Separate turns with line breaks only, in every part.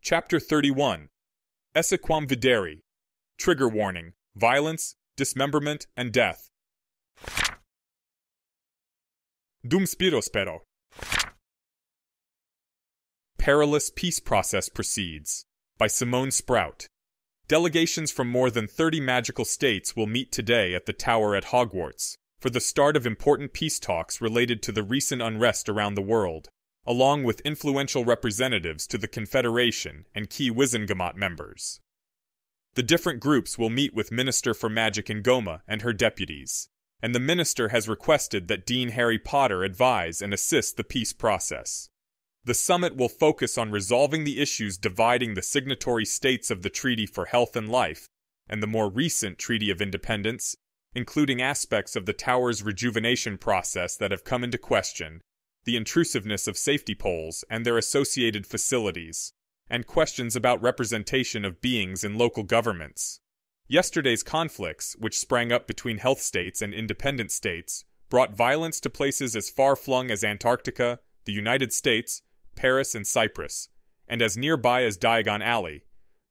Chapter 31. Esse, Quam, Videri. Trigger warning: violence, dismemberment, and death. Dum spero. Perilous Peace Process Proceeds. By Simone Sprout. Delegations from more than 30 magical states will meet today at the Tower at Hogwarts for the start of important peace talks related to the recent unrest around the world, along with influential representatives to the Confederation and key Wizengamot members. The different groups will meet with Minister for Magic Ngoma and her deputies, and the minister has requested that Dean Harry Potter advise and assist the peace process. The summit will focus on resolving the issues dividing the signatory states of the Treaty for Health and Life and the more recent Treaty of Independence, including aspects of the Tower's rejuvenation process that have come into question, the intrusiveness of safety poles and their associated facilities, and questions about representation of beings in local governments. Yesterday's conflicts, which sprang up between health states and independent states, brought violence to places as far-flung as Antarctica, the United States, Paris, and Cyprus, and as nearby as Diagon Alley,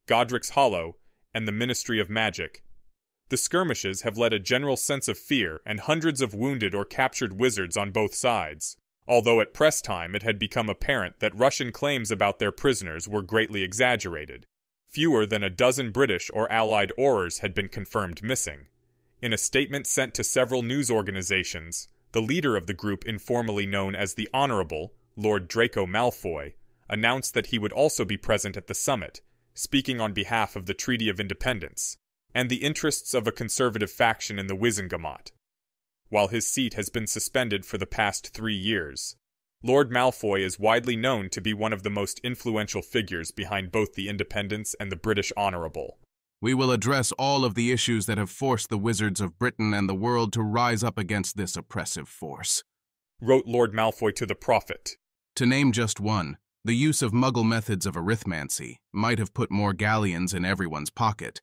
Godric's Hollow, and the Ministry of Magic. The skirmishes have led a general sense of fear and hundreds of wounded or captured wizards on both sides, although at press time it had become apparent that Russian claims about their prisoners were greatly exaggerated. Fewer than a dozen British or Allied Aurors had been confirmed missing. In a statement sent to several news organizations, the leader of the group informally known as the Honorable, Lord Draco Malfoy, announced that he would also be present at the summit, speaking on behalf of the Treaty of Independence and the interests of a conservative faction in the Wizengamot. While his seat has been suspended for the past 3 years, Lord Malfoy is widely known to be one of the most influential figures behind both the Independence and the British Honourable.
We will address all of the issues that have forced the wizards of Britain and the world to rise up against this oppressive force,
wrote Lord Malfoy to the Prophet.
To name just one, the use of Muggle methods of arithmancy might have put more galleons in everyone's pocket,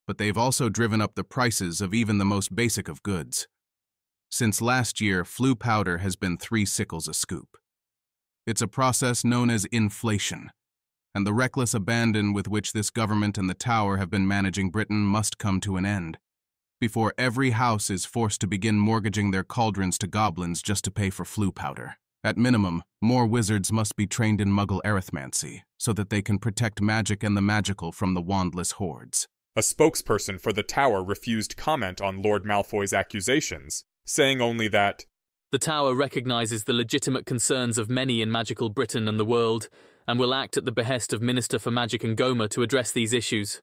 but they've also driven up the prices of even the most basic of goods. Since last year, flu powder has been 3 sickles a scoop. It's a process known as inflation, and the reckless abandon with which this government and the Tower have been managing Britain must come to an end, before every house is forced to begin mortgaging their cauldrons to goblins just to pay for flu powder. At minimum, more wizards must be trained in Muggle arithmancy, so that they can protect magic and the magical from the wandless hordes.
A spokesperson for the Tower refused comment on Lord Malfoy's accusations, saying only that
the Tower recognizes the legitimate concerns of many in magical Britain and the world, and will act at the behest of Minister for Magic Ngoma to address these issues.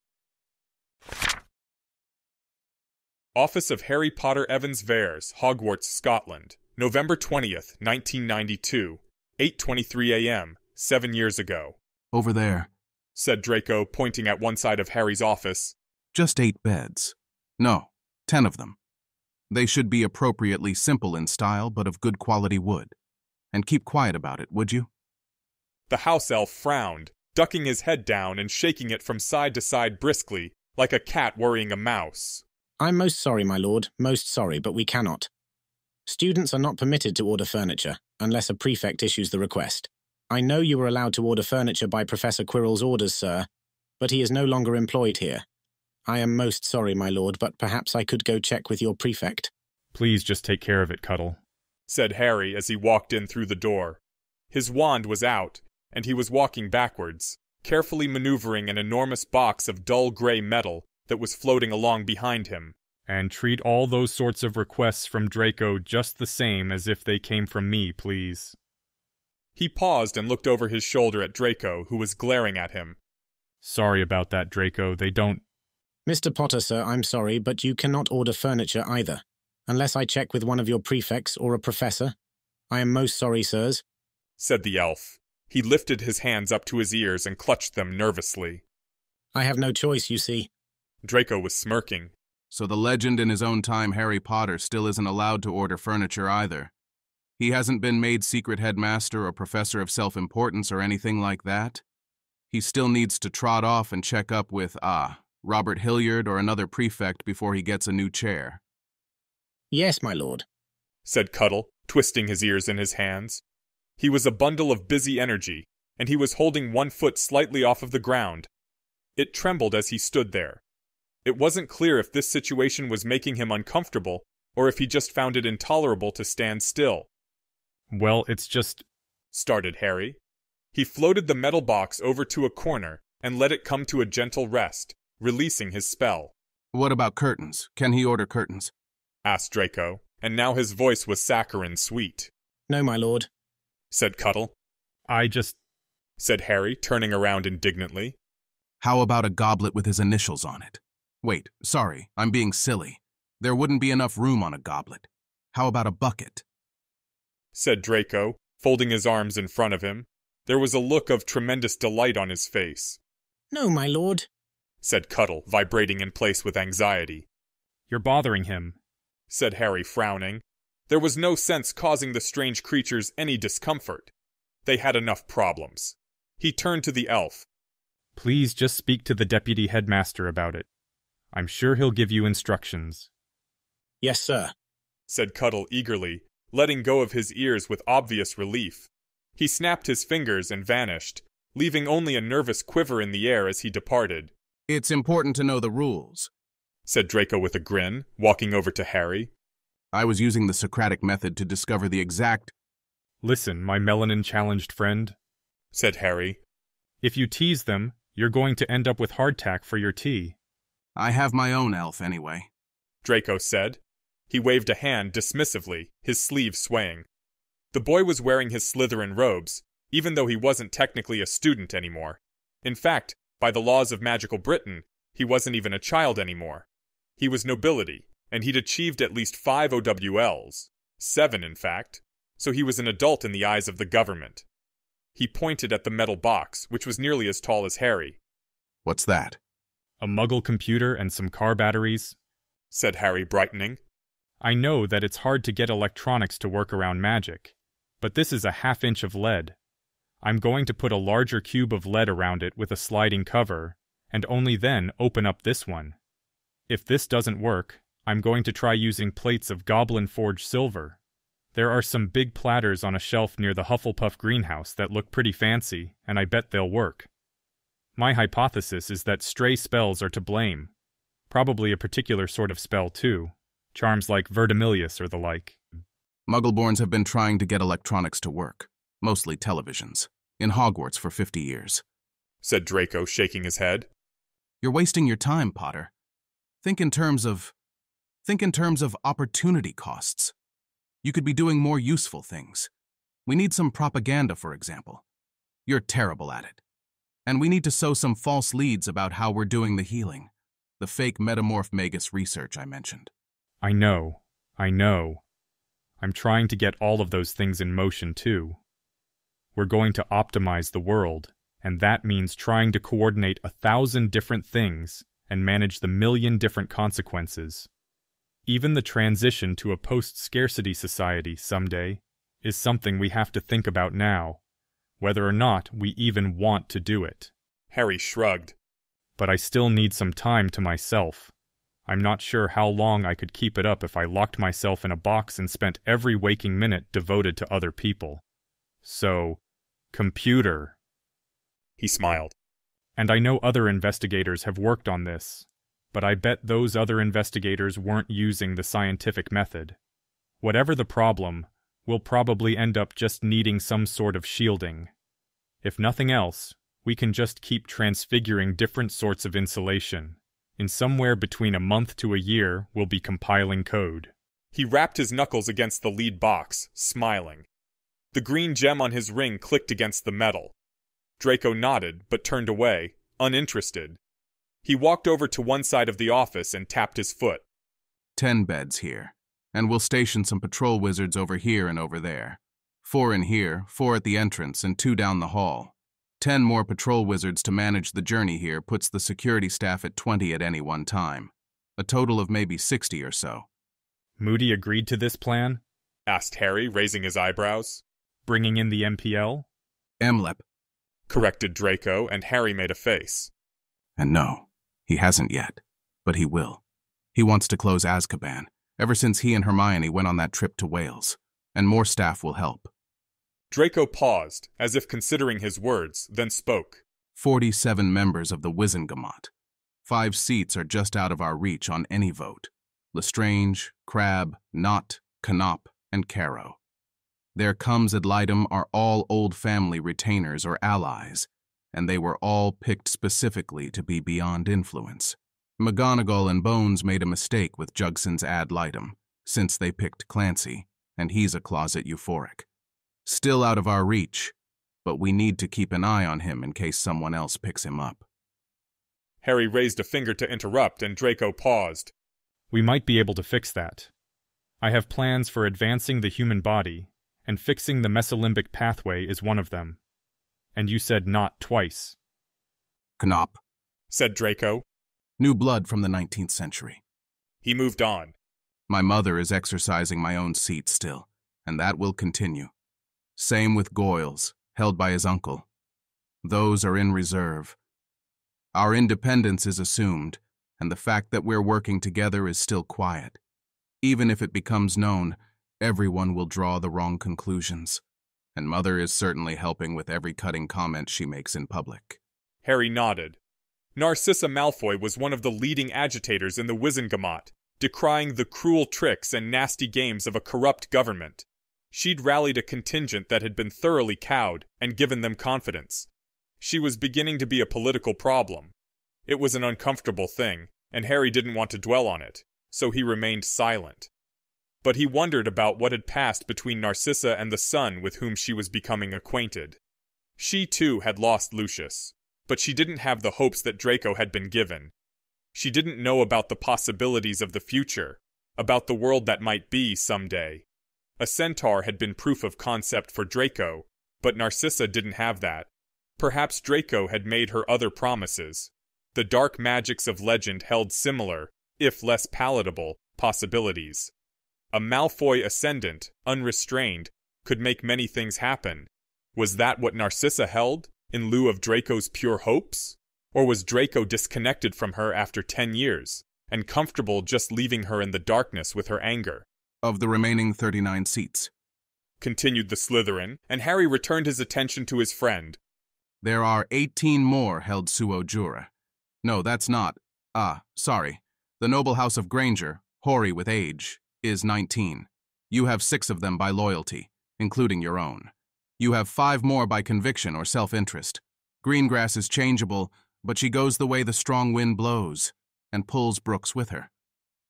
Office of Harry Potter Evans Veres, Hogwarts, Scotland, November 20th, 1992, 8:23 a.m., 7 years ago.
Over there,
said Draco, pointing at one side of Harry's office.
Just 8 beds. No, 10 of them. They should be appropriately simple in style, but of good quality wood. And keep quiet about it, would you?
The house elf frowned, ducking his head down and shaking it from side to side briskly, like a cat worrying a mouse.
I'm most sorry, my lord, most sorry, but we cannot. Students are not permitted to order furniture, unless a prefect issues the request. I know you were allowed to order furniture by Professor Quirrell's orders, sir, but he is no longer employed here. I am most sorry, my lord, but perhaps I could go check with your prefect.
Please just take care of it, Cuddle, said Harry as he walked in through the door. His wand was out, and he was walking backwards, carefully maneuvering an enormous box of dull gray metal that was floating along behind him. And treat all those sorts of requests from Draco just the same as if they came from me, please. He paused and looked over his shoulder at Draco, who was glaring at him. Sorry about that, Draco. They don't...
Mr. Potter, sir, I'm sorry, but you cannot order furniture either, unless I check with one of your prefects or a professor. I am most sorry, sirs,
said the elf. He lifted his hands up to his ears and clutched them nervously.
I have no choice, you see.
Draco was smirking.
So the legend in his own time, Harry Potter, still isn't allowed to order furniture either. He hasn't been made secret headmaster or professor of self-importance or anything like that. He still needs to trot off and check up with, Robert Hilliard or another prefect before he gets a new chair.
Yes, my lord,
said Cuddle, twisting his ears in his hands. He was a bundle of busy energy, and he was holding one foot slightly off of the ground. It trembled as he stood there. It wasn't clear if this situation was making him uncomfortable, or if he just found it intolerable to stand still.
Well, it's just...
started Harry. He floated the metal box over to a corner and let it come to a gentle rest, releasing his spell.
What about curtains? Can he order curtains?
Asked Draco, and now his voice was saccharine sweet.
No, my lord,
Said Cuddle. Said Harry, turning around indignantly.
How about a goblet with his initials on it? Wait, sorry, I'm being silly. There wouldn't be enough room on a goblet. How about a bucket?
Said Draco, folding his arms in front of him. There was a look of tremendous delight on his face.
No, my lord,
Said Cuddle, vibrating in place with anxiety.
You're bothering him.
Said Harry, frowning. There was no sense causing the strange creatures any discomfort. They had enough problems. He turned to the elf.
Please just speak to the deputy headmaster about it. I'm sure he'll give you instructions.
Yes, sir,
Said Cuddle eagerly, letting go of his ears with obvious relief. He snapped his fingers and vanished, leaving only a nervous quiver in the air as he departed.
It's important to know the rules,
Said Draco with a grin, walking over to Harry.
I was using the Socratic method to discover the exact...
Listen, my melanin-challenged friend,
Said Harry.
if you tease them, you're going to end up with hardtack for your tea.
I have my own elf anyway.
Draco said. He waved a hand dismissively, his sleeve swaying. The boy was wearing his Slytherin robes, even though he wasn't technically a student anymore. In fact, by the laws of magical Britain, he wasn't even a child anymore. He was nobility, and he'd achieved at least 5 OWLs. 7, in fact. So he was an adult in the eyes of the government. He pointed at the metal box, which was nearly as tall as Harry.
What's that?
A Muggle computer and some car batteries.
Said Harry, brightening.
I know that it's hard to get electronics to work around magic, but this is a half-inch of lead. I'm going to put a larger cube of lead around it with a sliding cover, and only then open up this one. If this doesn't work, I'm going to try using plates of goblin-forged silver. There are some big platters on a shelf near the Hufflepuff greenhouse that look pretty fancy, and I bet they'll work. My hypothesis is that stray spells are to blame. Probably a particular sort of spell, too. Charms like Verdimillious or the like.
Muggleborns have been trying to get electronics to work, mostly televisions, in Hogwarts for 50 years.
Said Draco, shaking his head.
You're wasting your time, Potter. Think in terms of opportunity costs. You could be doing more useful things. We need some propaganda, for example. You're terrible at it. And we need to sow some false leads about how we're doing the healing. The fake metamorph magus research I mentioned.
I know. I'm trying to get all of those things in motion, too. We're going to optimize the world, and that means trying to coordinate 1,000 different things and manage the million different consequences. Even the transition to a post-scarcity society someday is something we have to think about now, whether or not we even want to do it.
Harry shrugged.
But I still need some time to myself. I'm not sure how long I could keep it up if I locked myself in a box and spent every waking minute devoted to other people. So, computer.
He smiled.
And I know other investigators have worked on this, but I bet those other investigators weren't using the scientific method. Whatever the problem, we'll probably end up just needing some sort of shielding. If nothing else, we can just keep transfiguring different sorts of insulation. In somewhere between a month to a year, we'll be compiling code.
He rapped his knuckles against the lead box, smiling. The green gem on his ring clicked against the metal. Draco nodded, but turned away, uninterested. He walked over to one side of the office and tapped his foot.
10 beds here, and we'll station some patrol wizards over here and over there. 4 in here, 4 at the entrance, and 2 down the hall. 10 more patrol wizards to manage the journey here puts the security staff at 20 at any one time. A total of maybe 60 or so.
Moody agreed to this plan?
Asked Harry, raising his eyebrows.
Bringing in the MPL?
MLEP.
Corrected Draco, and Harry made a face.
And no, he hasn't yet, but he will. He wants to close Azkaban, ever since he and Hermione went on that trip to Wales, and more staff will help.
Draco paused, as if considering his words, then spoke.
47 members of the Wizengamot. 5 seats are just out of our reach on any vote. Lestrange, Crab, Knott, Canop, and Caro. Their Cums ad litem are all old family retainers or allies, and they were all picked specifically to be beyond influence. McGonagall and Bones made a mistake with Jugson's ad litem, since they picked Clancy, and he's a closet euphoric. Still out of our reach, but we need to keep an eye on him in case someone else picks him up.
Harry raised a finger to interrupt, and Draco paused.
We might be able to fix that. I have plans for advancing the human body, and fixing the mesolimbic pathway is one of them. And you said not twice.
Canop,
said Draco.
New blood from the 19th century.
He moved on.
My mother is exercising my own seat still, and that will continue. Same with Goyles, held by his uncle. Those are in reserve. Our independence is assumed, and the fact that we're working together is still quiet. Even if it becomes known, everyone will draw the wrong conclusions, and Mother is certainly helping with every cutting comment she makes in public.
Harry nodded. Narcissa Malfoy was one of the leading agitators in the Wizengamot, decrying the cruel tricks and nasty games of a corrupt government. She'd rallied a contingent that had been thoroughly cowed and given them confidence. She was beginning to be a political problem. It was an uncomfortable thing, and Harry didn't want to dwell on it, so he remained silent. But he wondered about what had passed between Narcissa and the son with whom she was becoming acquainted. She, too, had lost Lucius, but she didn't have the hopes that Draco had been given. She didn't know about the possibilities of the future, about the world that might be someday. A centaur had been proof of concept for Draco, but Narcissa didn't have that. Perhaps Draco had made her other promises. The dark magics of legend held similar, if less palatable, possibilities. A Malfoy ascendant, unrestrained, could make many things happen. Was that what Narcissa held, in lieu of Draco's pure hopes? Or was Draco disconnected from her after 10 years, and comfortable just leaving her in the darkness with her anger?
Of the remaining 39 seats,
continued the Slytherin, and Harry returned his attention to his friend.
There are 18 more held suo jure. No, that's not. Sorry. The noble house of Granger, hoary with age, is 19. You have 6 of them by loyalty, including your own. You have 5 more by conviction or self-interest. Greengrass is changeable, but she goes the way the strong wind blows, and pulls Brooks with her.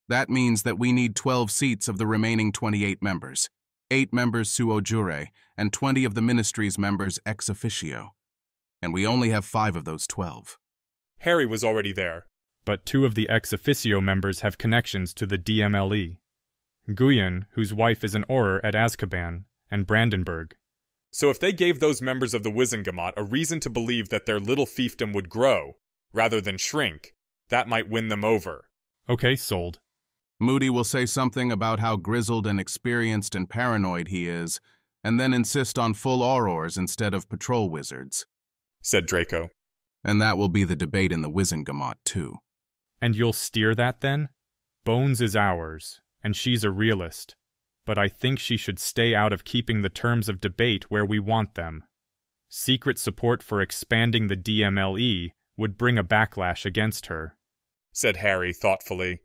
That means that we need 12 seats of the remaining 28 members, 8 members suo jure, and 20 of the ministry's members ex officio. And we only have 5 of those 12.
Harry was already there.
But 2 of the ex officio members have connections to the DMLE. Guyon, whose wife is an Auror at Azkaban, and Brandenburg.
So if they gave those members of the Wizengamot a reason to believe that their little fiefdom would grow, rather than shrink, that might win them over.
Okay, sold.
Moody will say something about how grizzled and experienced and paranoid he is, and then insist on full Aurors instead of patrol wizards,
said Draco.
And that will be the debate in the Wizengamot, too.
And you'll steer that, then? Bones is ours, and she's a realist. But I think she should stay out of keeping the terms of debate where we want them. Secret support for expanding the DMLE would bring a backlash against her,
said Harry thoughtfully.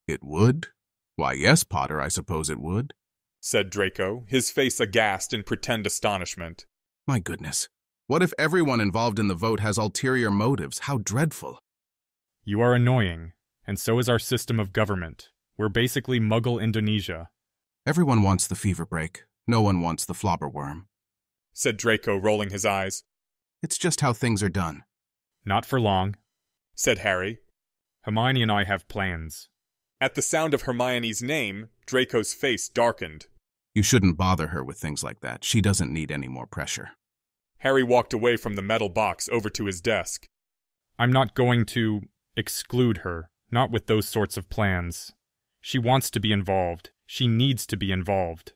It would? Why, yes, Potter, I suppose it would,
said Draco, his face aghast in pretend astonishment.
My goodness. What if everyone involved in the vote has ulterior motives? How dreadful.
You are annoying, and so is our system of government. We're basically Muggle Indonesia.
Everyone wants the fever break. No one wants the flobberworm,
said Draco, rolling his eyes.
It's just how things are done.
Not for long,
said Harry.
Hermione and I have plans.
At the sound of Hermione's name, Draco's face darkened.
You shouldn't bother her with things like that. She doesn't need any more pressure.
Harry walked away from the metal box over to his desk.
I'm not going to exclude her, not with those sorts of plans. She wants to be involved. She needs to be involved.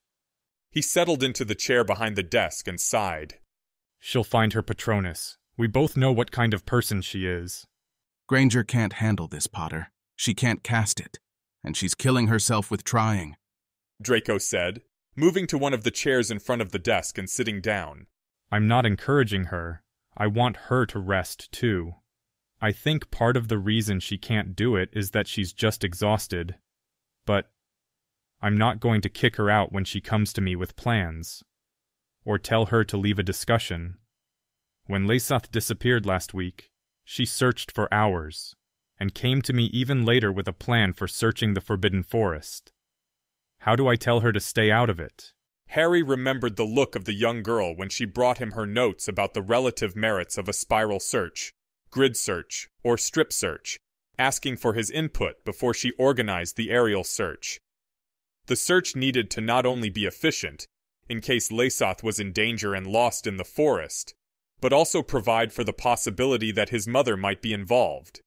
He settled into the chair behind the desk and sighed.
She'll find her Patronus. We both know what kind of person she is.
Granger can't handle this, Potter. She can't cast it, and she's killing herself with trying,
Draco said. moving to one of the chairs in front of the desk and sitting down.
I'm not encouraging her. I want her to rest, too. I think part of the reason she can't do it is that she's just exhausted. But I'm not going to kick her out when she comes to me with plans, or tell her to leave a discussion. When Lesath disappeared last week, she searched for hours, and came to me even later with a plan for searching the Forbidden Forest. How do I tell her to stay out of it?
Harry remembered the look of the young girl when she brought him her notes about the relative merits of a spiral search, grid search, or strip search, asking for his input before she organized the aerial search. The search needed to not only be efficient, in case Lesath was in danger and lost in the forest, but also provide for the possibility that his mother might be involved.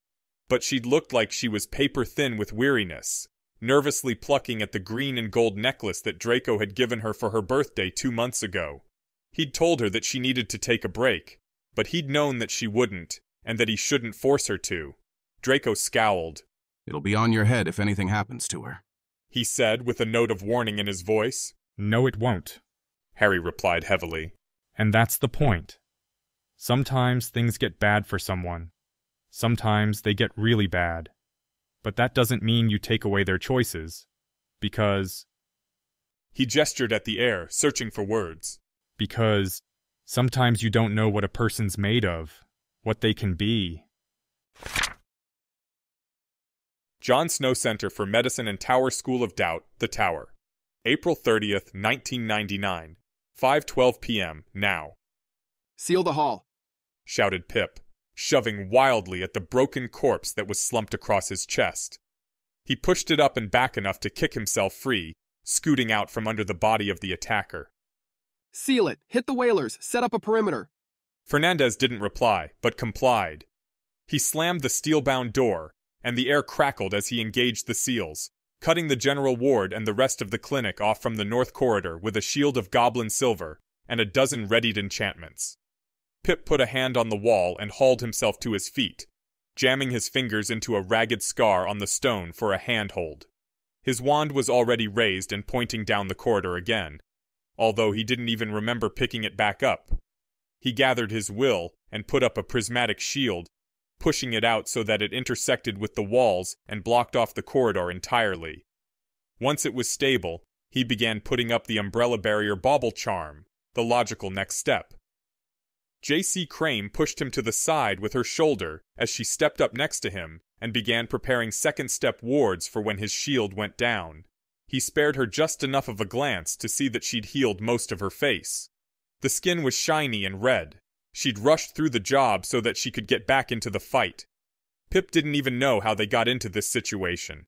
But she looked like she was paper-thin with weariness, nervously plucking at the green and gold necklace that Draco had given her for her birthday 2 months ago. He'd told her that she needed to take a break, but he'd known that she wouldn't, and that he shouldn't force her to. Draco scowled.
It'll be on your head if anything happens to her,
he said with a note of warning in his voice.
No, it won't,
Harry replied heavily.
And that's the point. Sometimes things get bad for someone. Sometimes they get really bad. But that doesn't mean you take away their choices, because...
He gestured at the air, searching for words.
Because sometimes you don't know what a person's made of, what they can be.
John Snow Center for Medicine and Tower School of Doubt, The Tower. April 30th, 1999. 5:12 p.m. now.
Seal the hall,
shouted Pip, shoving wildly at the broken corpse that was slumped across his chest. He pushed it up and back enough to kick himself free, scooting out from under the body of the attacker.
Seal it, hit the whalers, set up a perimeter.
Fernandez didn't reply, but complied. He slammed the steel-bound door, and the air crackled as he engaged the seals, cutting the general ward and the rest of the clinic off from the north corridor with a shield of goblin silver and a dozen readied enchantments. Pip put a hand on the wall and hauled himself to his feet, jamming his fingers into a ragged scar on the stone for a handhold. His wand was already raised and pointing down the corridor again, although he didn't even remember picking it back up. He gathered his will and put up a prismatic shield, pushing it out so that it intersected with the walls and blocked off the corridor entirely. Once it was stable, he began putting up the umbrella barrier bauble charm, the logical next step. J.C. Crane pushed him to the side with her shoulder as she stepped up next to him and began preparing second-step wards for when his shield went down. He spared her just enough of a glance to see that she'd healed most of her face. The skin was shiny and red. She'd rushed through the job so that she could get back into the fight. Pip didn't even know how they got into this situation.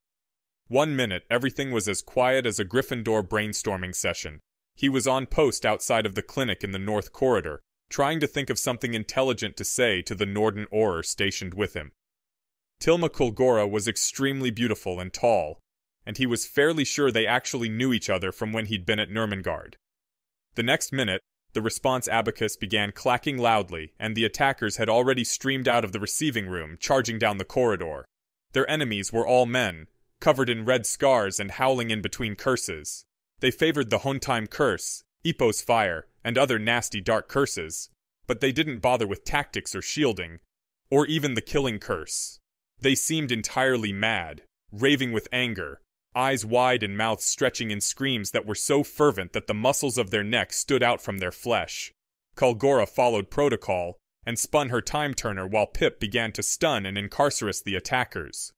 1 minute, everything was as quiet as a Gryffindor brainstorming session. He was on post outside of the clinic in the north corridor, trying to think of something intelligent to say to the Norden Auror stationed with him. Tilma Kulgora was extremely beautiful and tall, and he was fairly sure they actually knew each other from when he'd been at Nurmengard. The next minute, the response abacus began clacking loudly, and the attackers had already streamed out of the receiving room, charging down the corridor. Their enemies were all men, covered in red scars and howling in between curses. They favored the Hontime Curse, Epos Fire, and other nasty dark curses, but they didn't bother with tactics or shielding, or even the Killing Curse. They seemed entirely mad, raving with anger, eyes wide and mouths stretching in screams that were so fervent that the muscles of their necks stood out from their flesh. Kulgora followed protocol and spun her time turner while Pip began to stun and incarcerate the attackers.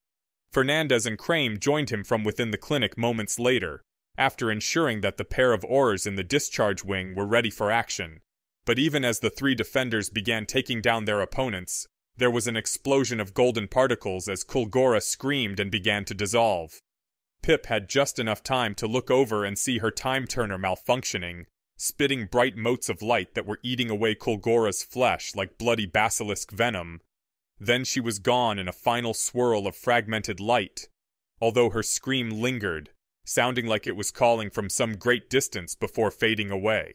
Fernandez and Crane joined him from within the clinic moments later, after ensuring that the pair of Aurors in the discharge wing were ready for action. But even as the 3 defenders began taking down their opponents, there was an explosion of golden particles as Kulgora screamed and began to dissolve. Pip had just enough time to look over and see her time turner malfunctioning, spitting bright motes of light that were eating away Kulgora's flesh like bloody basilisk venom. Then she was gone in a final swirl of fragmented light, although her scream lingered, sounding like it was calling from some great distance before fading away.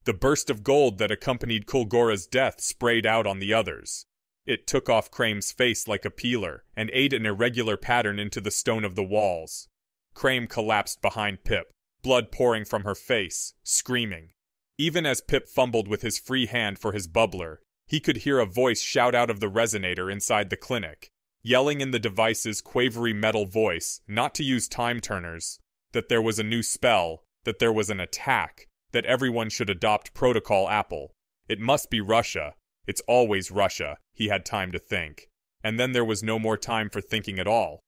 The burst of gold that accompanied Kulgora's death sprayed out on the others. It took off Crame's face like a peeler and ate an irregular pattern into the stone of the walls. Crame collapsed behind Pip, blood pouring from her face, screaming. Even as Pip fumbled with his free hand for his bubbler, he could hear a voice shout out of the resonator inside the clinic, yelling in the device's quavery metal voice not to use time turners, that there was a new spell, that there was an attack, that everyone should adopt Protocol Apple. It must be Russia. It's always Russia, he had time to think. And then there was no more time for thinking at all.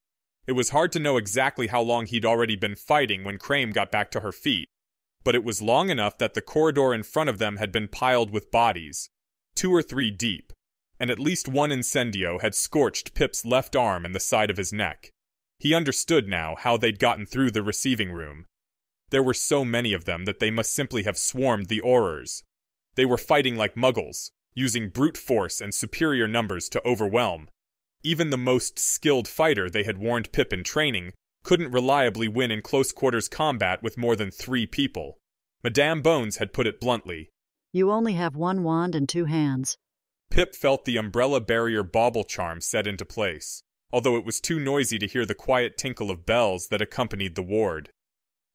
It was hard to know exactly how long he'd already been fighting when Quam got back to her feet, but it was long enough that the corridor in front of them had been piled with bodies, 2 or 3 deep, and at least one incendio had scorched Pip's left arm and the side of his neck. He understood now how they'd gotten through the receiving room. There were so many of them that they must simply have swarmed the Aurors. They were fighting like muggles, using brute force and superior numbers to overwhelm. Even the most skilled fighter they had warned Pip in training couldn't reliably win in close-quarters combat with more than 3 people. Madame Bones had put it bluntly.
You only have 1 wand and 2 hands.
Pip felt the umbrella barrier bauble charm set into place, although it was too noisy to hear the quiet tinkle of bells that accompanied the ward.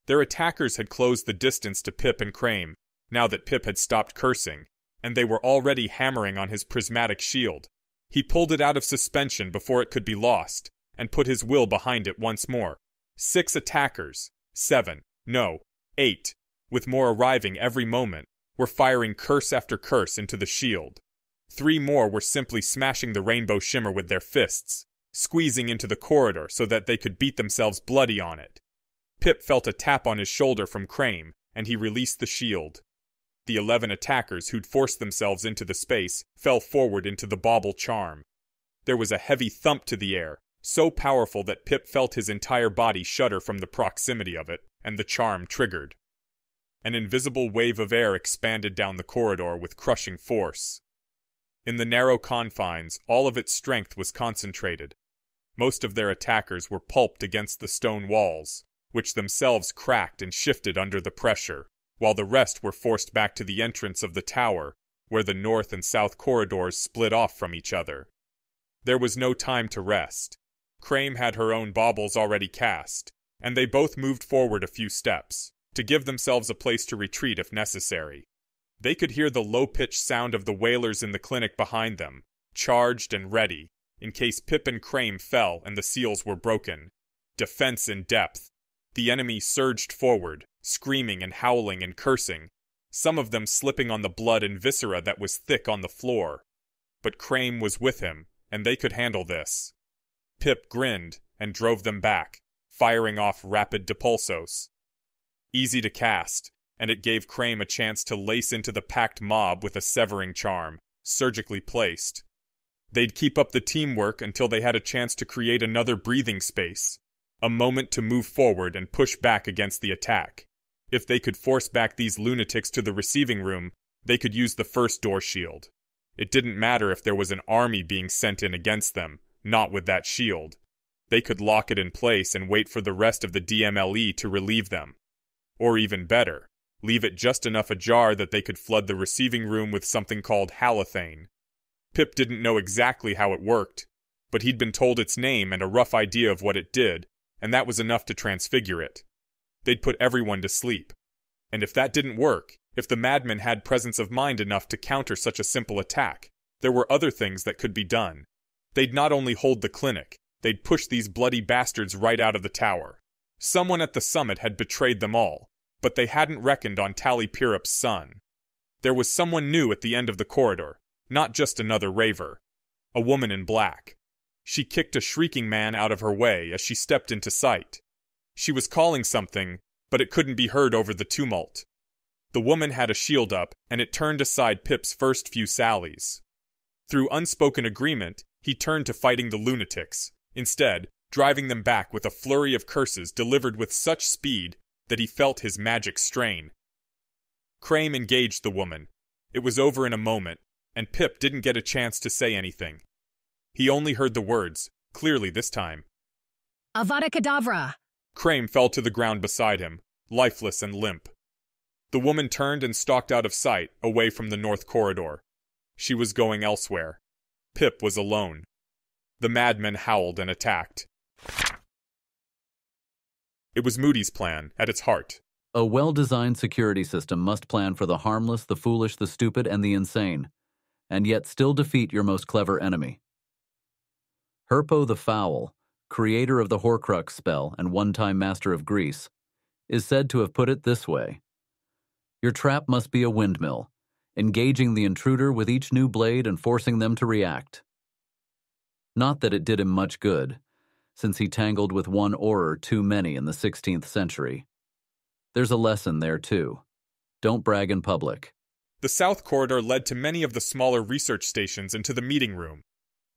Their attackers had closed the distance to Pip and Quam, now that Pip had stopped cursing, and they were already hammering on his prismatic shield. He pulled it out of suspension before it could be lost, and put his will behind it once more. 6 attackers, 7, no, 8, with more arriving every moment, were firing curse after curse into the shield. 3 more were simply smashing the rainbow shimmer with their fists, squeezing into the corridor so that they could beat themselves bloody on it. Pip felt a tap on his shoulder from Quam, and he released the shield. The 11 attackers who'd forced themselves into the space fell forward into the bauble charm. There was a heavy thump to the air, so powerful that Pip felt his entire body shudder from the proximity of it, and the charm triggered. An invisible wave of air expanded down the corridor with crushing force. In the narrow confines, all of its strength was concentrated. Most of their attackers were pulped against the stone walls, which themselves cracked and shifted under the pressure, while the rest were forced back to the entrance of the tower, where the north and south corridors split off from each other. There was no time to rest. Quam had her own baubles already cast, and they both moved forward a few steps, to give themselves a place to retreat if necessary. They could hear the low-pitched sound of the whalers in the clinic behind them, charged and ready, in case Pip and Quam fell and the seals were broken. Defense in depth. The enemy surged forward, screaming and howling and cursing, some of them slipping on the blood and viscera that was thick on the floor. But Quam was with him, and they could handle this. Pip grinned and drove them back, firing off rapid depulsos. Easy to cast, and it gave Quam a chance to lace into the packed mob with a severing charm, surgically placed. They'd keep up the teamwork until they had a chance to create another breathing space, a moment to move forward and push back against the attack. If they could force back these lunatics to the receiving room, they could use the first door shield. It didn't matter if there was an army being sent in against them, not with that shield. They could lock it in place and wait for the rest of the DMLE to relieve them. Or even better, leave it just enough ajar that they could flood the receiving room with something called halothane. Pip didn't know exactly how it worked, but he'd been told its name and a rough idea of what it did, and that was enough to transfigure it. They'd put everyone to sleep. And if that didn't work, if the madmen had presence of mind enough to counter such a simple attack, there were other things that could be done. They'd not only hold the clinic, they'd push these bloody bastards right out of the tower. Someone at the summit had betrayed them all, but they hadn't reckoned on Tally Pirup's son. There was someone new at the end of the corridor, not just another raver. A woman in black. She kicked a shrieking man out of her way as she stepped into sight. She was calling something, but it couldn't be heard over the tumult. The woman had a shield up, and it turned aside Pip's first few sallies. Through unspoken agreement, he turned to fighting the lunatics, instead driving them back with a flurry of curses delivered with such speed that he felt his magic strain. Quam engaged the woman. It was over in a moment, and Pip didn't get a chance to say anything. He only heard the words, clearly this time.
Avada Kedavra!
Quam fell to the ground beside him, lifeless and limp. The woman turned and stalked out of sight, away from the north corridor. She was going elsewhere. Pip was alone. The madmen howled and attacked. It was Moody's plan, at its heart.
A well-designed security system must plan for the harmless, the foolish, the stupid, and the insane, and yet still defeat your most clever enemy. Herpo the Foul, creator of the Horcrux spell and one-time master of Greece, is said to have put it this way: your trap must be a windmill, engaging the intruder with each new blade and forcing them to react. Not that it did him much good, since he tangled with one Auror too many in the 16th century. There's a lesson there, too. Don't brag in public.
The south corridor led to many of the smaller research stations and to the meeting room.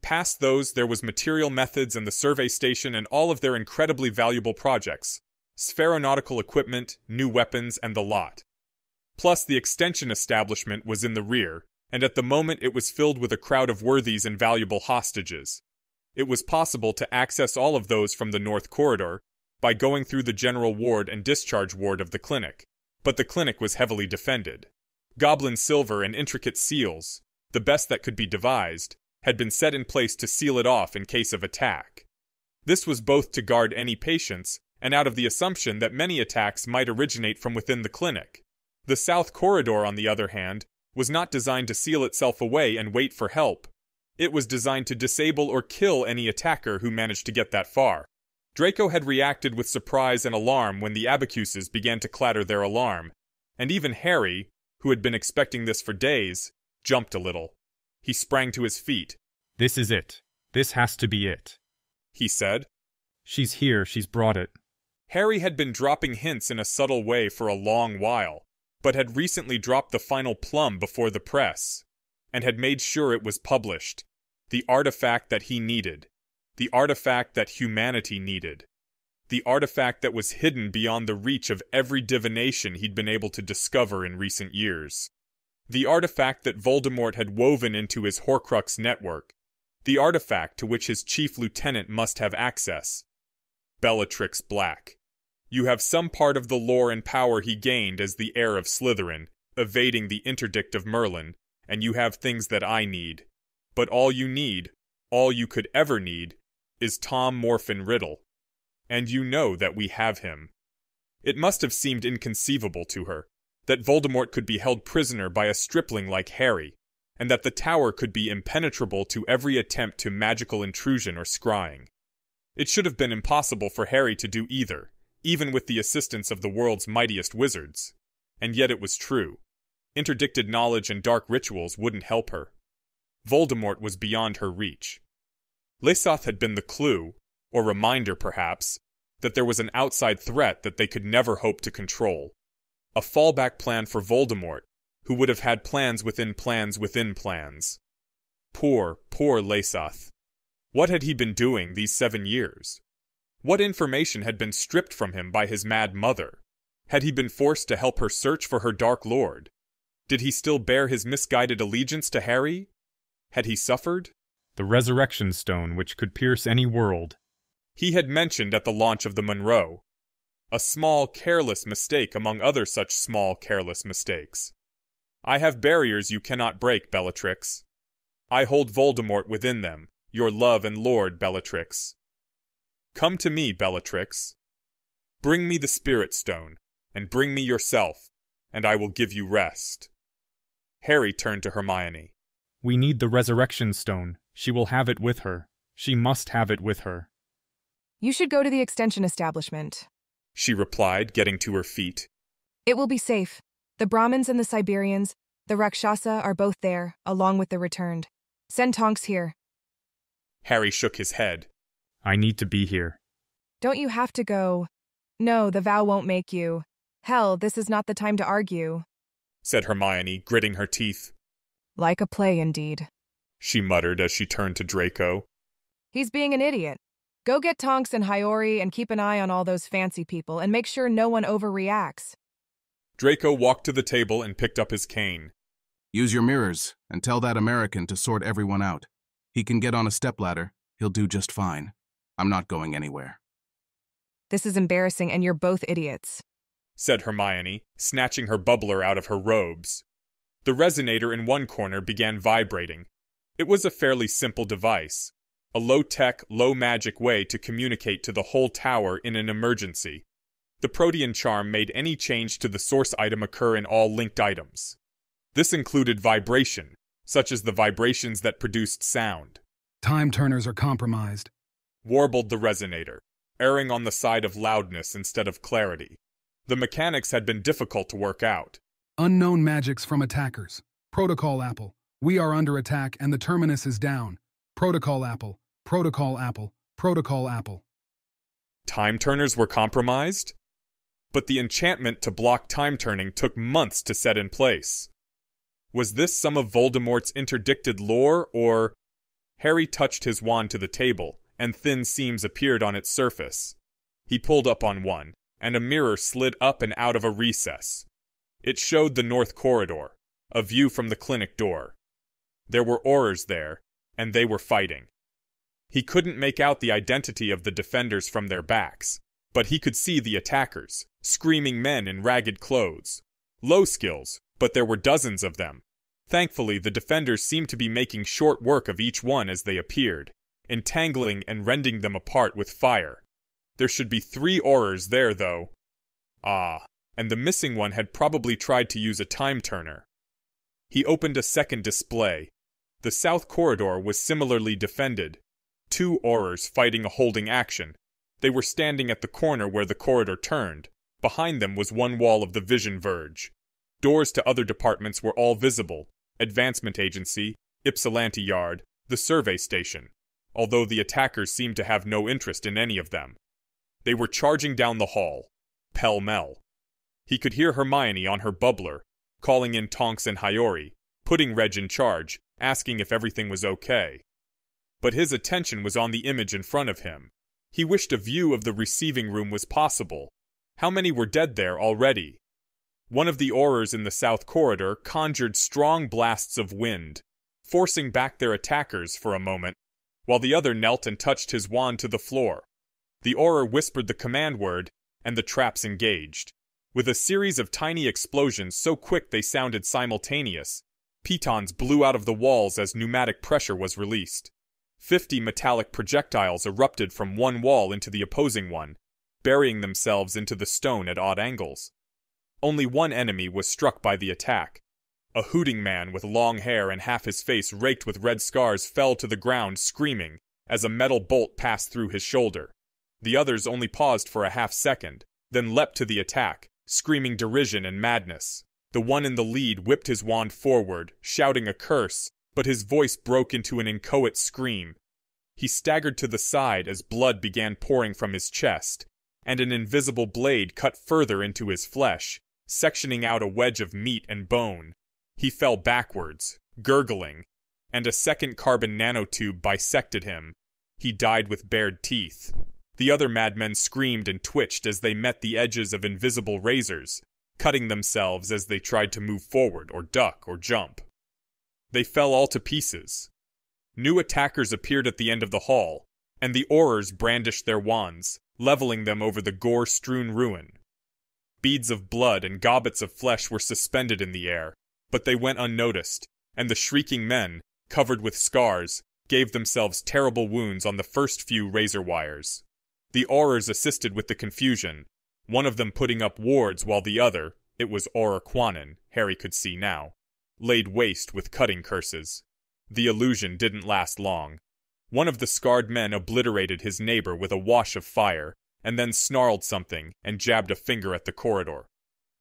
Past those, there was material methods and the survey station and all of their incredibly valuable projects, spheronautical equipment, new weapons, and the lot. Plus, the extension establishment was in the rear, and at the moment it was filled with a crowd of worthies and valuable hostages. It was possible to access all of those from the north corridor by going through the general ward and discharge ward of the clinic, but the clinic was heavily defended. Goblin silver and intricate seals, the best that could be devised, had been set in place to seal it off in case of attack. This was both to guard any patients and out of the assumption that many attacks might originate from within the clinic. The south corridor, on the other hand, was not designed to seal itself away and wait for help. It was designed to disable or kill any attacker who managed to get that far. Draco had reacted with surprise and alarm when the abacuses began to clatter their alarm, and even Harry, who had been expecting this for days, jumped a little. He sprang to his feet.
This is it. This has to be it,
he said.
She's here, she's brought it.
Harry had been dropping hints in a subtle way for a long while, but had recently dropped the final plum before the press, and had made sure it was published. The artifact that he needed. The artifact that humanity needed. The artifact that was hidden beyond the reach of every divination he'd been able to discover in recent years. The artifact that Voldemort had woven into his Horcrux network. The artifact to which his chief lieutenant must have access. Bellatrix Black. You have some part of the lore and power he gained as the heir of Slytherin, evading the interdict of Merlin, and you have things that I need. But all you need, all you could ever need, is Tom Morphin Riddle. And you know that we have him. It must have seemed inconceivable to her, that Voldemort could be held prisoner by a stripling like Harry, and that the tower could be impenetrable to every attempt to magical intrusion or scrying. It should have been impossible for Harry to do either, even with the assistance of the world's mightiest wizards. And yet it was true. Interdicted knowledge and dark rituals wouldn't help her. Voldemort was beyond her reach. Lesath had been the clue, or reminder perhaps, that there was an outside threat that they could never hope to control. A fallback plan for Voldemort, who would have had plans within plans within plans. Poor, poor Lesath. What had he been doing these 7 years? What information had been stripped from him by his mad mother? Had he been forced to help her search for her Dark Lord? Did he still bear his misguided allegiance to Harry? Had he suffered?
The resurrection stone which could pierce any world.
He had mentioned at the launch of the Monroe. A small, careless mistake among other such small, careless mistakes. I have barriers you cannot break, Bellatrix. I hold Voldemort within them, your love and lord, Bellatrix. Come to me, Bellatrix. Bring me the Spirit Stone, and bring me yourself, and I will give you rest. Harry turned to Hermione.
We need the resurrection stone. She will have it with her. She must have it with her.
You should go to the extension establishment,
she replied, getting to her feet.
It will be safe. The Brahmins and the Siberians, the Rakshasa are both there, along with the returned. Send Tonks here.
Harry shook his head.
I need to be here.
Don't you have to go? No, the vow won't make you. Hell, this is not the time to argue,
said Hermione, gritting her teeth.
Like a play, indeed,
she muttered as she turned to Draco.
He's being an idiot. Go get Tonks and Hyouri and keep an eye on all those fancy people and make sure no one overreacts.
Draco walked to the table and picked up his cane.
Use your mirrors and tell that American to sort everyone out. He can get on a stepladder. He'll do just fine. I'm not going anywhere.
This is embarrassing and you're both idiots,
said Hermione, snatching her bubbler out of her robes. The resonator in one corner began vibrating. It was a fairly simple device. A low-tech, low-magic way to communicate to the whole tower in an emergency. The Protean charm made any change to the source item occur in all linked items. This included vibration, such as the vibrations that produced sound.
Time turners are compromised,
Warbled the resonator, erring on the side of loudness instead of clarity. The mechanics had been difficult to work out.
Unknown magics from attackers. Protocol Apple. We are under attack and the terminus is down. Protocol Apple. Protocol Apple. Protocol Apple.
Time turners were compromised? But the enchantment to block time turning took months to set in place. Was this some of Voldemort's interdicted lore, or... Harry touched his wand to the table, and thin seams appeared on its surface. He pulled up on one, and a mirror slid up and out of a recess. It showed the north corridor, a view from the clinic door. There were Aurors there, and they were fighting. He couldn't make out the identity of the defenders from their backs, but he could see the attackers, screaming men in ragged clothes. Low skills, but there were dozens of them. Thankfully, the defenders seemed to be making short work of each one as they appeared, entangling and rending them apart with fire. There should be 3 Aurors there, though. Ah, and the missing one had probably tried to use a time turner. He opened a second display. The south corridor was similarly defended. 2 Aurors fighting a holding action. They were standing at the corner where the corridor turned. Behind them was one wall of the vision verge. Doors to other departments were all visible. Advancement Agency, Ypsilanti Yard, the survey station, although the attackers seemed to have no interest in any of them. They were charging down the hall, pell-mell. He could hear Hermione on her bubbler, calling in Tonks and Hiyori, putting Reg in charge, asking if everything was okay. But his attention was on the image in front of him. He wished a view of the receiving room was possible. How many were dead there already? One of the Aurors in the south corridor conjured strong blasts of wind, forcing back their attackers for a moment, while the other knelt and touched his wand to the floor. The Auror whispered the command word, and the traps engaged. With a series of tiny explosions so quick they sounded simultaneous, pitons blew out of the walls as pneumatic pressure was released. 50 metallic projectiles erupted from one wall into the opposing one, burying themselves into the stone at odd angles. Only one enemy was struck by the attack. A hooting man with long hair and half his face raked with red scars fell to the ground screaming as a metal bolt passed through his shoulder. The others only paused for a half-second, then leapt to the attack, screaming derision and madness. The one in the lead whipped his wand forward, shouting a curse, but his voice broke into an inchoate scream. He staggered to the side as blood began pouring from his chest, and an invisible blade cut further into his flesh, sectioning out a wedge of meat and bone. He fell backwards, gurgling, and a second carbon nanotube bisected him. He died with bared teeth. The other madmen screamed and twitched as they met the edges of invisible razors, cutting themselves as they tried to move forward or duck or jump. They fell all to pieces. New attackers appeared at the end of the hall, and the Aurors brandished their wands, leveling them over the gore-strewn ruin. Beads of blood and gobbets of flesh were suspended in the air, but they went unnoticed, and the shrieking men, covered with scars, gave themselves terrible wounds on the first few razor wires. The Aurors assisted with the confusion, one of them putting up wards while the other, it was Auror Quanin, Harry could see now, laid waste with cutting curses. The illusion didn't last long. One of the scarred men obliterated his neighbor with a wash of fire, and then snarled something and jabbed a finger at the corridor.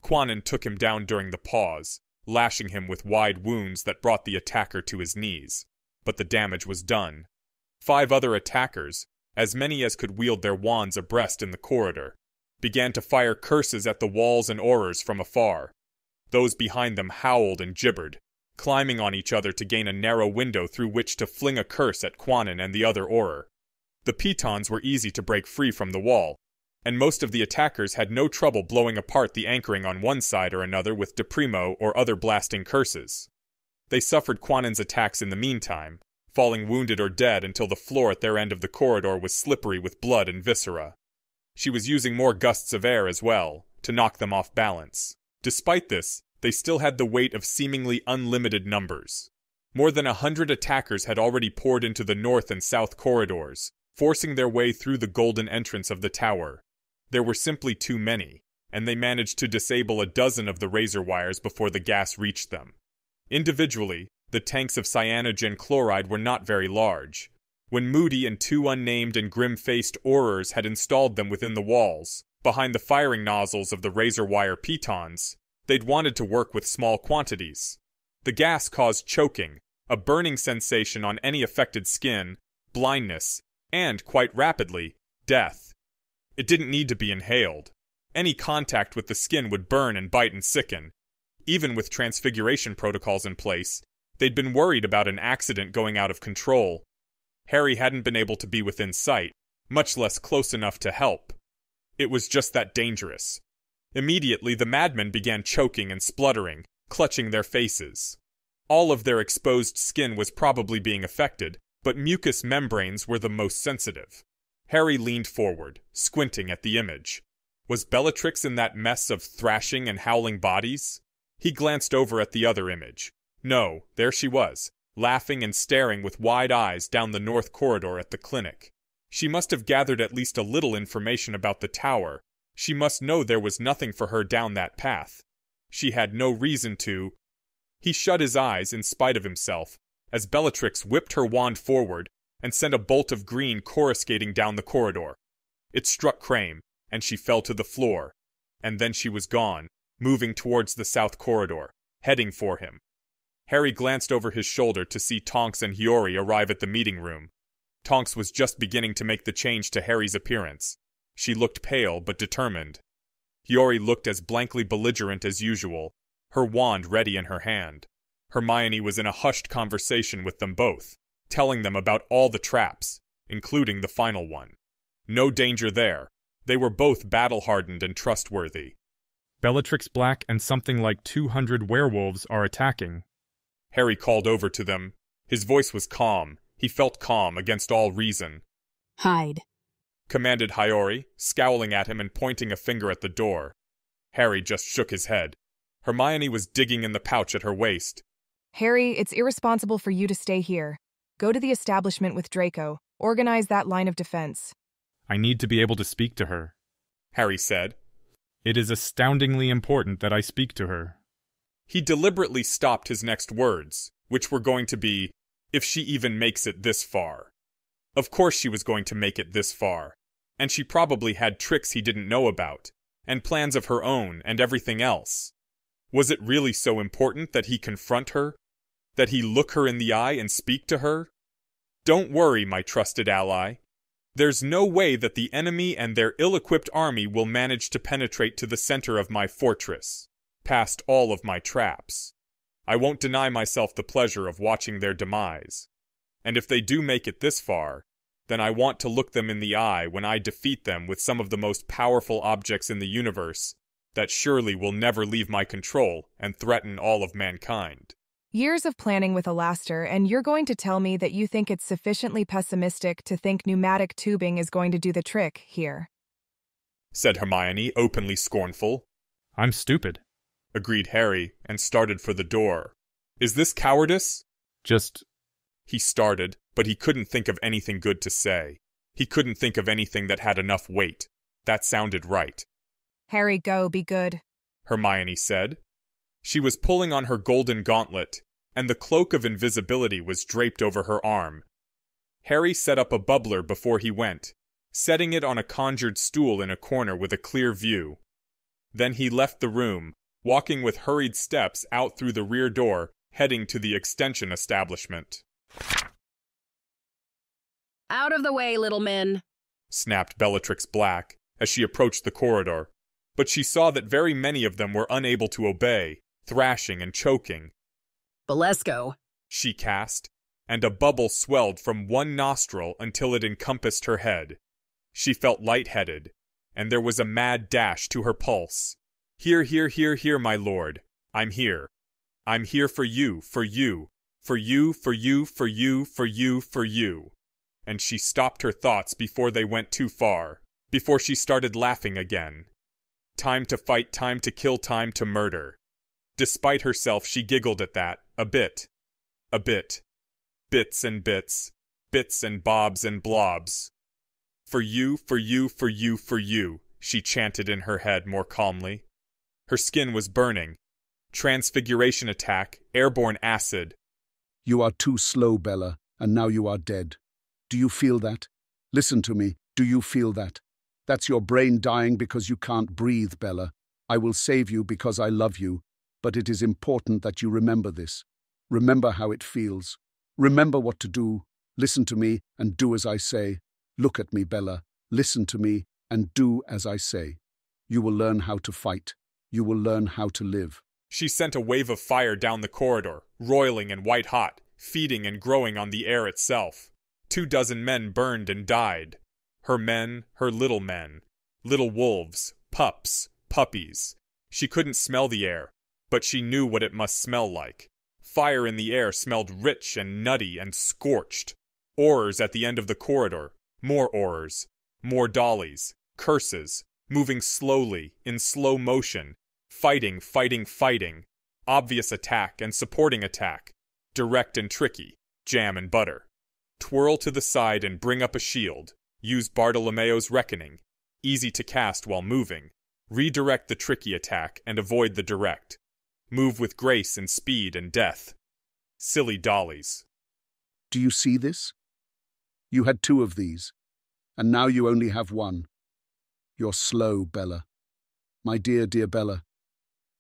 Quanin took him down during the pause, lashing him with wide wounds that brought the attacker to his knees. But the damage was done. 5 other attackers, as many as could wield their wands abreast in the corridor, began to fire curses at the walls and Aurors from afar. Those behind them howled and gibbered, climbing on each other to gain a narrow window through which to fling a curse at Quanin and the other Auror. The pitons were easy to break free from the wall, and most of the attackers had no trouble blowing apart the anchoring on one side or another with Deprimo or other blasting curses. They suffered Quanin's attacks in the meantime, falling wounded or dead until the floor at their end of the corridor was slippery with blood and viscera. She was using more gusts of air as well, to knock them off balance. Despite this, they still had the weight of seemingly unlimited numbers. More than 100 attackers had already poured into the north and south corridors, forcing their way through the golden entrance of the tower. There were simply too many, and they managed to disable a dozen of the razor wires before the gas reached them. Individually, the tanks of cyanogen chloride were not very large. When Moody and two unnamed and grim-faced aurors had installed them within the walls, behind the firing nozzles of the razor wire pitons, they'd wanted to work with small quantities. The gas caused choking, a burning sensation on any affected skin, blindness, and, quite rapidly, death. It didn't need to be inhaled. Any contact with the skin would burn and bite and sicken. Even with transfiguration protocols in place, they'd been worried about an accident going out of control. Harry hadn't been able to be within sight, much less close enough to help. It was just that dangerous. Immediately, the madmen began choking and spluttering, clutching their faces. All of their exposed skin was probably being affected, but mucous membranes were the most sensitive. Harry leaned forward, squinting at the image. Was Bellatrix in that mess of thrashing and howling bodies? He glanced over at the other image. No, there she was, laughing and staring with wide eyes down the north corridor at the clinic. She must have gathered at least a little information about the tower. She must know there was nothing for her down that path. She had no reason to. He shut his eyes in spite of himself, as Bellatrix whipped her wand forward and sent a bolt of green coruscating down the corridor. It struck Crame, and she fell to the floor, and then she was gone, moving towards the south corridor, heading for him. Harry glanced over his shoulder to see Tonks and Hiyori arrive at the meeting room. Tonks was just beginning to make the change to Harry's appearance. She looked pale but determined. Hiyori looked as blankly belligerent as usual, her wand ready in her hand. Hermione was in a hushed conversation with them both, telling them about all the traps, including the final one. No danger there. They were both battle-hardened and trustworthy.
Bellatrix Black and something like 200 werewolves are attacking.
Harry called over to them. His voice was calm. He felt calm against all reason.
Hide,
commanded Hiyori, scowling at him and pointing a finger at the door. Harry just shook his head. Hermione was digging in the pouch at her waist.
Harry, it's irresponsible for you to stay here. Go to the establishment with Draco. Organize that line of defense.
I need to be able to speak to her,
Harry said.
It is astoundingly important that I speak to her.
He deliberately stopped his next words, which were going to be, if she even makes it this far. Of course she was going to make it this far, and she probably had tricks he didn't know about, and plans of her own and everything else. Was it really so important that he confront her? That he look her in the eye and speak to her? Don't worry, my trusted ally. There's no way that the enemy and their ill-equipped army will manage to penetrate to the center of my fortress, past all of my traps. I won't deny myself the pleasure of watching their demise. And if they do make it this far, then I want to look them in the eye when I defeat them with some of the most powerful objects in the universe that surely will never leave my control and threaten all of mankind.
Years of planning with Alaster, and you're going to tell me that you think it's sufficiently pessimistic to think pneumatic tubing is going to do the trick here,
said Hermione, openly scornful.
I'm stupid,
agreed Harry, and started for the door. Is this cowardice?
He
started, but he couldn't think of anything good to say. He couldn't think of anything that had enough weight. That sounded right.
Harry, go, be good,
Hermione said. She was pulling on her golden gauntlet, and the cloak of invisibility was draped over her arm. Harry set up a bubbler before he went, setting it on a conjured stool in a corner with a clear view. Then he left the room, walking with hurried steps out through the rear door, heading to the extension establishment.
out of the way, little men,
snapped Bellatrix Black as she approached the corridor. But she saw that very many of them were unable to obey, thrashing and choking.
Bolesco,
she cast, and a bubble swelled from one nostril until it encompassed her head. She felt lightheaded, and there was a mad dash to her pulse. Here, here, here, here, my lord. I'm here. I'm here for you, for you, for you, for you, for you, for you, for you. And she stopped her thoughts before they went too far, before she started laughing again. Time to fight, time to kill, time to murder. Despite herself, she giggled at that, a bit. A bit. Bits and bits. Bits and bobs and blobs. For you, for you, for you, for you. she chanted in her head more calmly. Her skin was burning. Transfiguration attack, airborne acid.
You are too slow, Bella, and now you are dead. Do you feel that? Listen to me. Do you feel that? That's your brain dying because you can't breathe, Bella. I will save you because I love you, but it is important that you remember this. Remember how it feels. Remember what to do. Listen to me and do as I say. Look at me, Bella. Listen to me and do as I say. You will learn how to fight. You will learn how to live.
She sent a wave of fire down the corridor, roiling and white-hot, feeding and growing on the air itself. 24 men burned and died. Her men, her little men. Little wolves, pups, puppies. She couldn't smell the air, but she knew what it must smell like. Fire in the air smelled rich and nutty and scorched. Oars at the end of the corridor. More oars. More dollies. Curses. Moving slowly, in slow motion. Fighting, fighting, fighting. Obvious attack and supporting attack. Direct and tricky. Jam and butter. Twirl to the side and bring up a shield. Use Bartolomeo's Reckoning. Easy to cast while moving. Redirect the tricky attack and avoid the direct. Move with grace and speed and death. Silly dollies.
Do you see this? You had 2 of these, and now you only have 1. You're slow, Bella. My dear, dear Bella,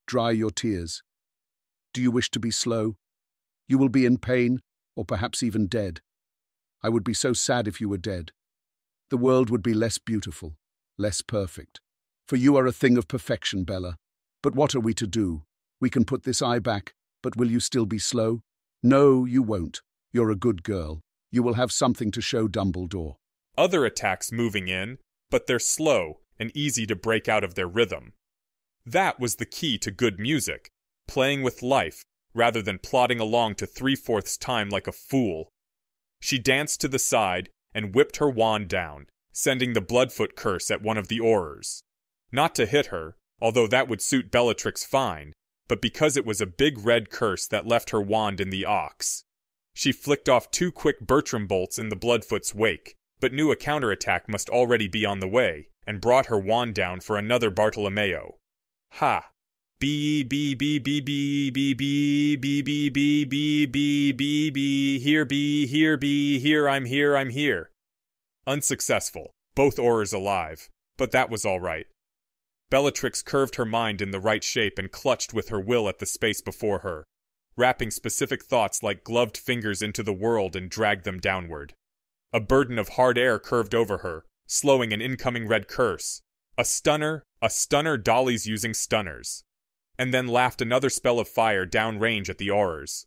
dry your tears. Do you wish to be slow? You will be in pain, or perhaps even dead. I would be so sad if you were dead. The world would be less beautiful, less perfect. For you are a thing of perfection, Bella. But what are we to do? We can put this eye back, but will you still be slow? No, you won't. You're a good girl. You will have something to show Dumbledore.
Other attacks moving in, but they're slow and easy to break out of their rhythm. That was the key to good music, playing with life rather than plodding along to 3/4 time like a fool. She danced to the side and whipped her wand down, sending the Bloodfoot curse at one of the Aurors. Not to hit her, although that would suit Bellatrix fine, but because it was a big red curse that left her wand in the ox. She flicked off 2 quick Bertram bolts in the Bloodfoot's wake, but knew a counterattack must already be on the way, and brought her wand down for another Bartolomeo. Ha! B B B B B B B B B B B B B B here be here be here I'm here. Unsuccessful, both Aurors alive, but that was all right. Bellatrix curved her mind in the right shape and clutched with her will at the space before her, wrapping specific thoughts like gloved fingers into the world and dragged them downward. A burden of hard air curved over her, slowing an incoming red curse. A stunner, dollies using stunners. And then laughed another spell of fire downrange at the Aurors.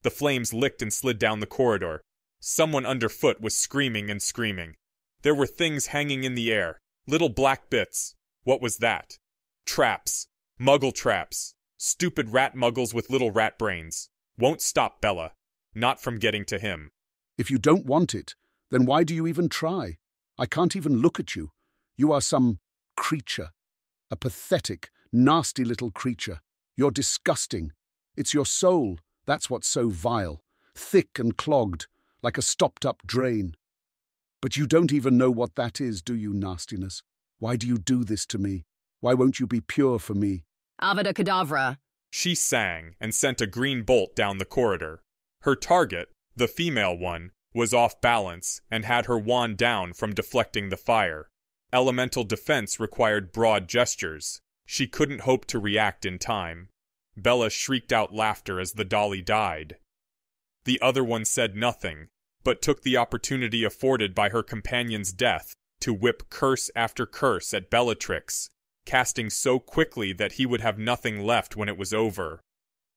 The flames licked and slid down the corridor. Someone underfoot was screaming and screaming. There were things hanging in the air, little black bits. What was that? Traps. Muggle traps. Stupid rat muggles with little rat brains. Won't stop Bella. Not from getting to him.
If you don't want it, then why do you even try? I can't even look at you. You are some creature. A pathetic, nasty little creature. You're disgusting. It's your soul. That's what's so vile. Thick and clogged, like a stopped-up drain. But you don't even know what that is, do you, nastiness? Why do you do this to me? Why won't you be pure for me?
Avada Kedavra.
She sang and sent a green bolt down the corridor. Her target, the female one, was off balance and had her wand down from deflecting the fire. Elemental defense required broad gestures. She couldn't hope to react in time. Bella shrieked out laughter as the dolly died. The other one said nothing, but took the opportunity afforded by her companion's death to whip curse after curse at Bellatrix, casting so quickly that he would have nothing left when it was over,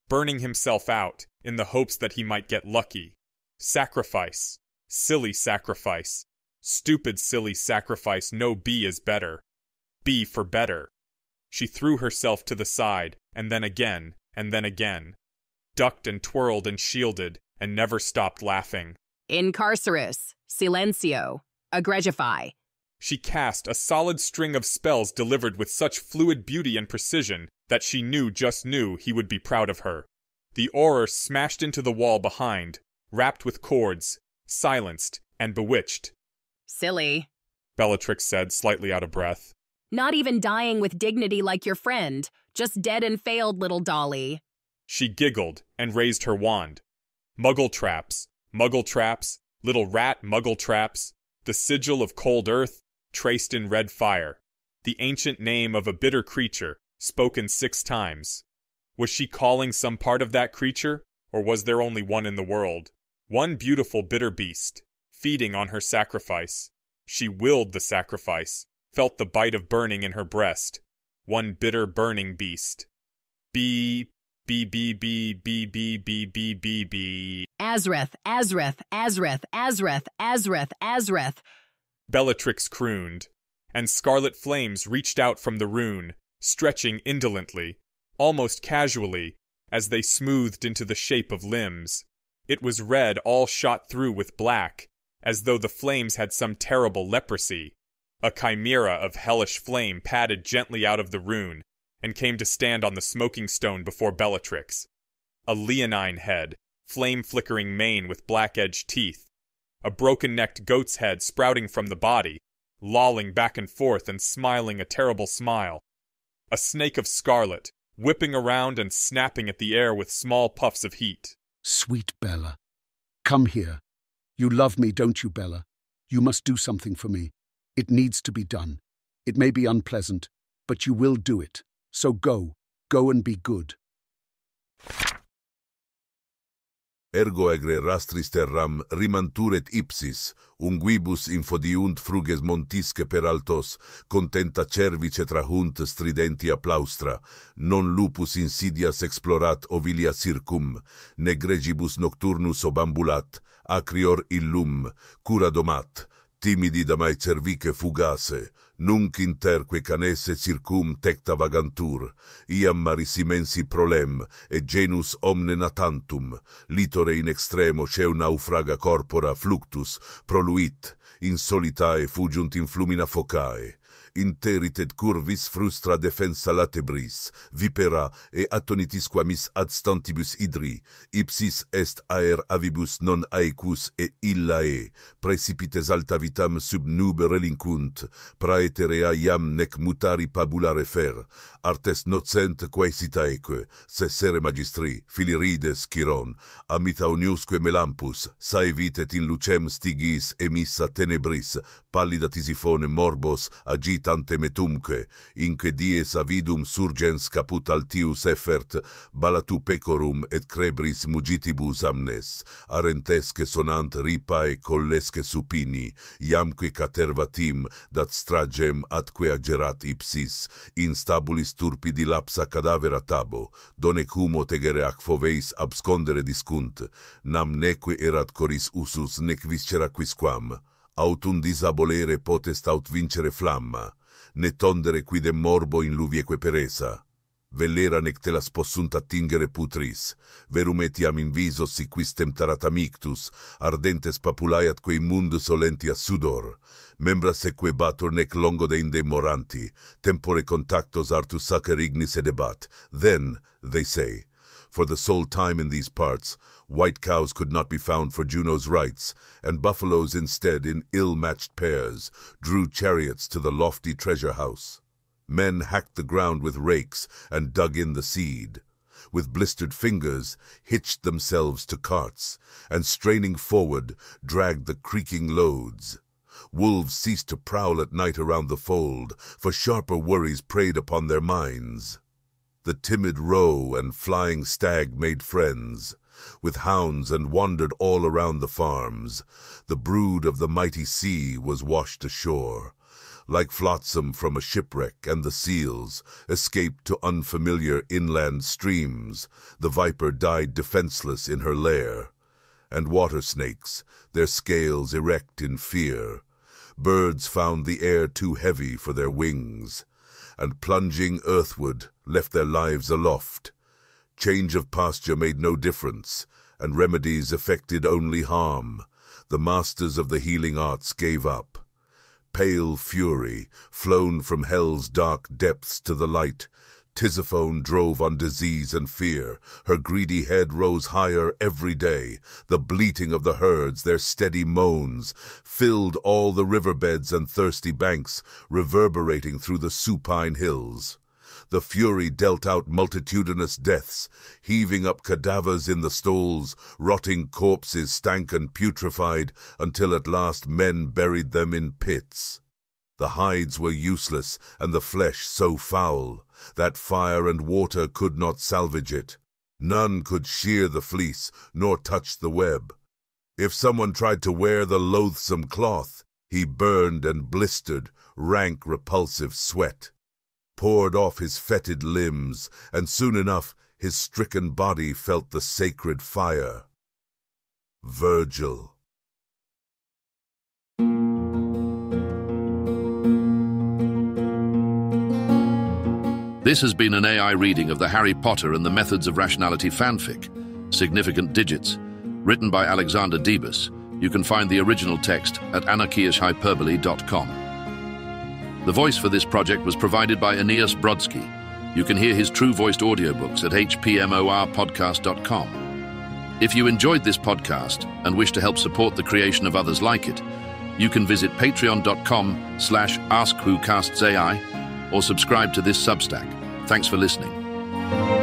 burning himself out in the hopes that he might get lucky. Sacrifice. Silly sacrifice. Stupid silly sacrifice. No, B is better. B for better. She threw herself to the side, and then again, ducked and twirled and shielded, and never stopped laughing.
Incarcerus. Silencio. Egregify.
She cast a solid string of spells delivered with such fluid beauty and precision that she just knew he would be proud of her. The Auror smashed into the wall behind, wrapped with cords, silenced, and bewitched.
Silly.
Bellatrix said, slightly out of breath.
Not even dying with dignity like your friend. Just dead and failed, little dolly.
She giggled and raised her wand. Muggle traps, little rat muggle traps, the sigil of cold earth, traced in red fire. The ancient name of a bitter creature, spoken 6 times. Was she calling some part of that creature, or was there only one in the world? One beautiful bitter beast, feeding on her sacrifice. She willed the sacrifice, felt the bite of burning in her breast. One bitter burning beast. Azreth. Bellatrix crooned, and scarlet flames reached out from the rune, stretching indolently, almost casually, as they smoothed into the shape of limbs. It was red all shot through with black, as though the flames had some terrible leprosy. A chimera of hellish flame padded gently out of the rune, and came to stand on the smoking stone before Bellatrix. A leonine head, flame-flickering mane with black-edged teeth. A broken-necked goat's head sprouting from the body, lolling back and forth and smiling a terrible smile. A snake of scarlet, whipping around and snapping at the air with small puffs of heat.
Sweet Bella, come here. You love me, don't you, Bella? You must do something for me. It needs to be done. It may be unpleasant, but you will do it. So go and be good.
Ergo egre rastris terram rimanturet ipsis, unguibus infodiunt fruges montisque per altos, contenta cervice trahunt stridenti applaustra, non lupus insidias explorat ovilia circum, negregibus nocturnus obambulat, acrior illum, cura domat, timidi damae cervice fugace, nunc interque canesse circum tecta vagantur, iam maris immensi prolem, et genus omne natantum, litore in extremo ceu naufraga corpora fluctus, proluit, in solitae fugiunt in flumina focae, interit et curvis frustra defensa latebris, vipera e attonitis quamis ad stantibus hydri, ipsis est aer avibus non aequus e illae, precipites alta vitam sub nube relinquunt, praeterea iam nec mutari pabulare fer, artes nocent quaesitaeque, cessere magistri, filirides Chiron, amita uniusque melampus, saevitet in lucem stigis emissa tenebris, pallida tisifone morbos agitante metumque, inque dies avidum surgens caput altius effert, balatu pecorum et crebris mugitibus amnes, arentesque sonant ripae collesque supini, iamque catervatim dat stragem atque agerat ipsis, instabulis turpidi lapsa cadavera tabo, donec humo tegere ac foveis abscondere discunt, nam neque erat coris usus nec viscera quisquam, autundis abolere potest aut vincere flamma, ne tondere quidem morbo in luvieque peresa. Vellera nec telas possunt attingere putris, verum etiam in viso siquis temptarat amictus, ardentes papulae atque immundus olentia sudor, membra seque batur nec longo de inde moranti, tempore contactos artus sacer ignis edebat. Then, they say, for the sole time in these parts, white cows could not be found for Juno's rites, and buffaloes instead in ill-matched pairs drew chariots to the lofty treasure house. Men hacked the ground with rakes and dug in the seed. With blistered fingers, hitched themselves to carts, and straining forward, dragged the creaking loads. Wolves ceased to prowl at night around the fold, for sharper worries preyed upon their minds. The timid roe and flying stag made friends with hounds and wandered all around the farms. The brood of the mighty sea was washed ashore. Like flotsam from a shipwreck, and the seals escaped to unfamiliar inland streams, the viper died defenseless in her lair. And water snakes, their scales erect in fear. Birds found the air too heavy for their wings, and plunging earthward left their lives aloft. Change of pasture made no difference, and remedies effected only harm. The masters of the healing arts gave up. Pale fury, flown from hell's dark depths to the light, Tisiphone drove on disease and fear. Her greedy head rose higher every day. The bleating of the herds, their steady moans, filled all the riverbeds and thirsty banks, reverberating through the supine hills. The fury dealt out multitudinous deaths, heaving up cadavers in the stalls. Rotting corpses stank and putrefied, until at last men buried them in pits. The hides were useless, and the flesh so foul that fire and water could not salvage it. None could shear the fleece, nor touch the web. If someone tried to wear the loathsome cloth, he burned and blistered, rank repulsive sweat poured off his fetid limbs, and soon enough his stricken body felt the sacred fire. Virgil.
This has been an AI reading of the Harry Potter and the Methods of Rationality fanfic, Significant Digits, written by Alexander Debus. You can find the original text at anarchiahyperbole.com. The voice for this project was provided by Aeneas Brodsky. You can hear his true-voiced audiobooks at hpmorpodcast.com. If you enjoyed this podcast and wish to help support the creation of others like it, you can visit patreon.com/AskWhoCastsAI or subscribe to this Substack. Thanks for listening.